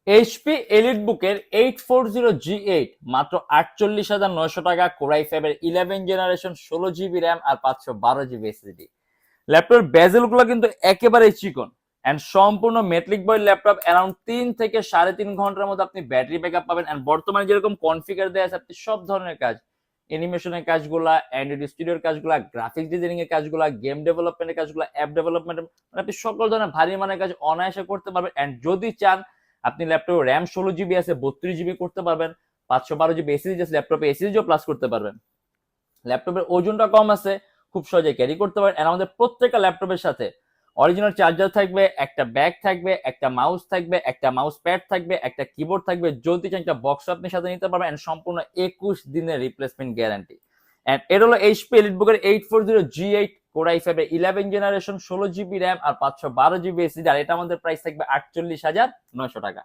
HP elite বুকের 840G8 মাত্র 48,900 টাকা, কোরাই ফাইভের 11 জেনারেশন, 16 জিবি র্যাম আর 512 জিবি এসএসডি। ল্যাপটপের বেজেল গুলো কিন্তু একেবারে চিকন এন্ড সম্পূর্ণ মেটলিক বয়েড ল্যাপটপ। অ্যারাউন্ড 3 থেকে 3.5 ঘন্টার মধ্যে আপনি ব্যাটারি ব্যাকআপ পাবেন। এন্ড বর্তমানে যেরকম কনফিগার দেওয়া আছে, আপনি সব ধরনের কাজ, অ্যানিমেশনের কাজগুলা, অ্যান্ড্রয়েড স্টুডিওর কাজগুলা, গ্রাফিক্স ডিজাইনিং এর কাজগুলা, গেম ডেভেলপমেন্টের কাজগুলা, অ্যাপ ডেভেলপমেন্ট, মানে আপনি সকল ধরনের ভারী মানের কাজ অনায়াসে করতে পারবেন। এন্ড যদি চান আপনি ল্যাপটপে র্যাম 16 জিবি আছে, 32 জিবি করতে পারবেন, 512 জিবি এসএসডি আছে, ল্যাপটপে এসএসডিও প্লাস করতে পারবেন। ল্যাপটপের ওজনটা কম আছে, খুব সহজে ক্যারি করতে পারেন। আর আমাদের প্রত্যেকটা ল্যাপটপের সাথে অরিজিনাল চার্জার থাকবে, একটা ব্যাগ থাকবে, একটা মাউস থাকবে, একটা মাউস প্যাড থাকবে, একটা কিবোর্ড থাকবে। যদি চান একটা বক্স আপনি সাথে নিতে পারবেন। এন্ড সম্পূর্ণ 21 দিনের রিপ্লেসমেন্ট গ্যারান্টি। এন্ড এটা হলো এইচপি এলিটবুকের 840G8 কোরাই ফাইভের 11 জেনারেশন, 16 জিবি র্যাম আর 512 জিবি এসএসডি। আর এটা আমাদের প্রাইস থাকবে 48,900 টাকা।